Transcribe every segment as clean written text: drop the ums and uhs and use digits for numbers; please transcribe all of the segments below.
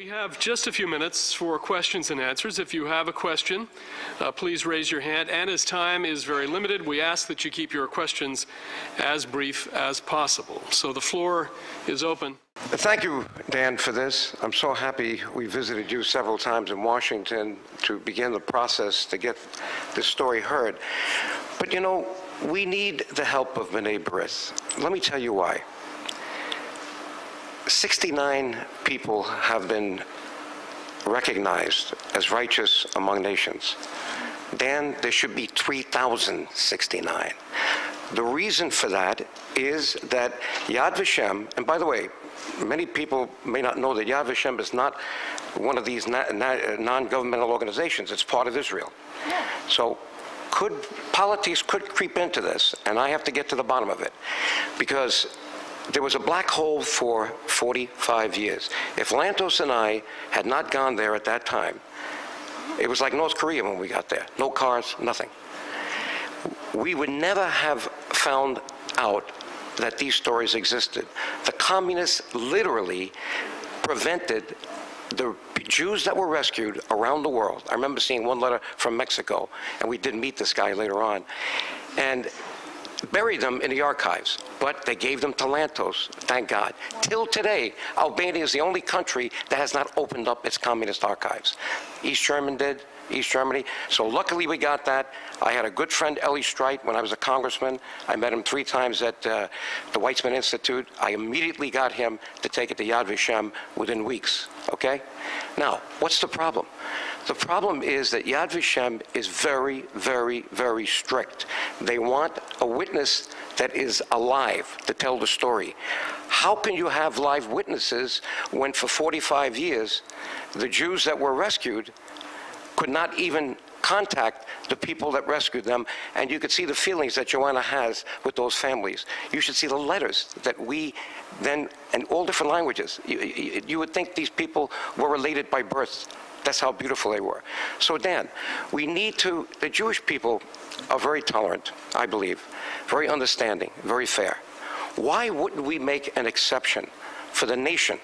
We have just a few minutes for questions and answers. If you have a question, please raise your hand. And as time is very limited, we ask that you keep your questions as brief as possible. So the floor is open. Thank you, Dan, for this. I'm so happy we visited you several times in Washington to begin the process to get this story heard. But you know, we need the help of B'nai B'rith. Let me tell you why. 69 people have been recognized as righteous among nations. Dan, there should be 3,069. The reason for that is that Yad Vashem, and by the way, many people may not know that Yad Vashem is not one of these non-governmental organizations. It's part of Israel. So politics could creep into this, and I have to get to the bottom of it, because there was a black hole for 45 years. If Lantos and I had not gone there at that time, it was like North Korea when we got there. No cars, nothing. We would never have found out that these stories existed. The communists literally prevented the Jews that were rescued around the world. I remember seeing one letter from Mexico, and we did meet this guy later on, and buried them in the archives, but they gave them to Lantos, thank God. Till today, Albania is the only country that has not opened up its communist archives. East Germany. So luckily we got that. I had a good friend, Ellie Streit, when I was a congressman. I met him 3 times at the Weizmann Institute. I immediately got him to take it to Yad Vashem within weeks, okay? Now, what's the problem? The problem is that Yad Vashem is very, very, very strict. They want a witness that is alive to tell the story. How can you have live witnesses when for 45 years the Jews that were rescued could not even contact the people that rescued them? And you could see the feelings that Joanna has with those families. You should see the letters that we then, in all different languages, you would think these people were related by birth. That's how beautiful they were. So Dan, we need to, the Jewish people are very tolerant, I believe, very understanding, very fair. Why wouldn't we make an exception for the nation?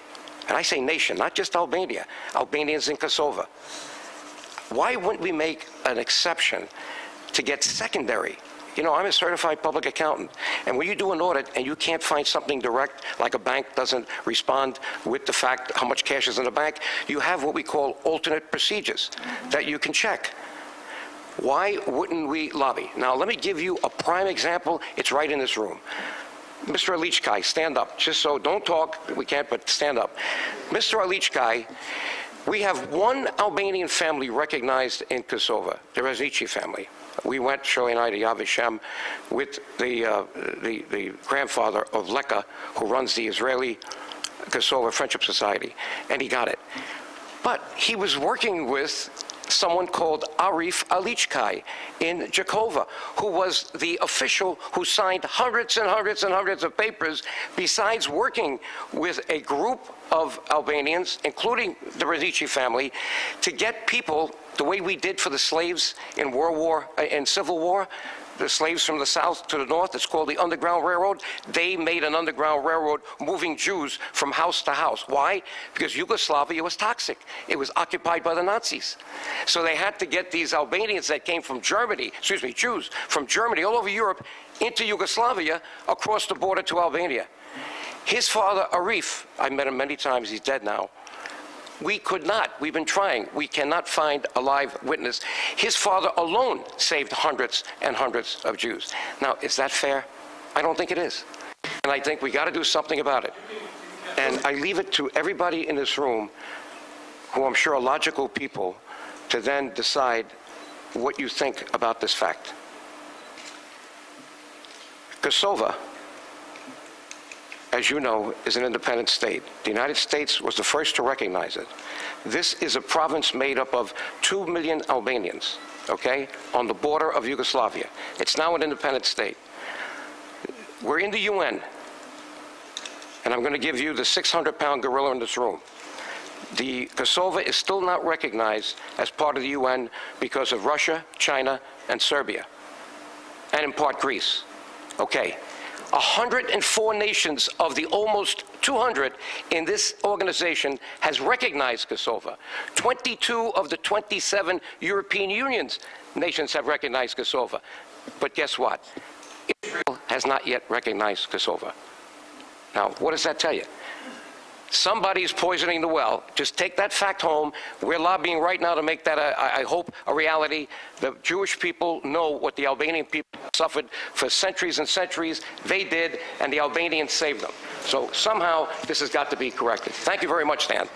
And I say nation, not just Albania, Albanians in Kosovo. Why wouldn't we make an exception to get secondary? You know, I'm a certified public accountant, and when you do an audit and you can't find something direct, like a bank doesn't respond with the fact how much cash is in the bank, you have what we call alternate procedures that you can check. Why wouldn't we lobby? Now, let me give you a prime example. It's right in this room. Mr. Alichkai, stand up. Just so, don't talk, we can't, but stand up. Mr. Alichkai, we have one Albanian family recognized in Kosovo, the Reznici family. We went, Shirley and I, to Yad Vashem with the grandfather of Leka, who runs the Israeli Kosovo Friendship Society, and he got it. But he was working with someone called Arif Alichkai in Jakova, who was the official who signed hundreds and hundreds and hundreds of papers, besides working with a group of Albanians, including the Reznici family, to get people, the way we did for the slaves in Civil War, the slaves from the south to the north, it's called the Underground Railroad. They made an underground railroad moving Jews from house to house. Why? Because Yugoslavia was toxic. It was occupied by the Nazis. So they had to get these Albanians that came from Germany, Jews from Germany all over Europe into Yugoslavia across the border to Albania. His father, Arif, I met him many times, he's dead now. We could not, we've been trying, we cannot find a live witness. His father alone saved hundreds and hundreds of Jews. Now, is that fair? I don't think it is. And I think we got to do something about it. And I leave it to everybody in this room, who I'm sure are logical people, to then decide what you think about this fact. Kosovo, as you know, is an independent state. The United States was the first to recognize it. This is a province made up of 2 million Albanians, okay, on the border of Yugoslavia. It's now an independent state. We're in the UN, and I'm going to give you the 600-pound gorilla in this room. The Kosovo is still not recognized as part of the UN because of Russia, China, and Serbia, and in part Greece. Okay. 104 nations of the almost 200 in this organization has recognized Kosovo. 22 of the 27 European Union nations have recognized Kosovo. But guess what? Israel has not yet recognized Kosovo. Now, what does that tell you? Somebody's poisoning the well. Just take that fact home. We're lobbying right now to make that, I hope, a reality. The Jewish people know what the Albanian people suffered for centuries and centuries. They did, and the Albanians saved them. So somehow this has got to be corrected. Thank you very much, Dan.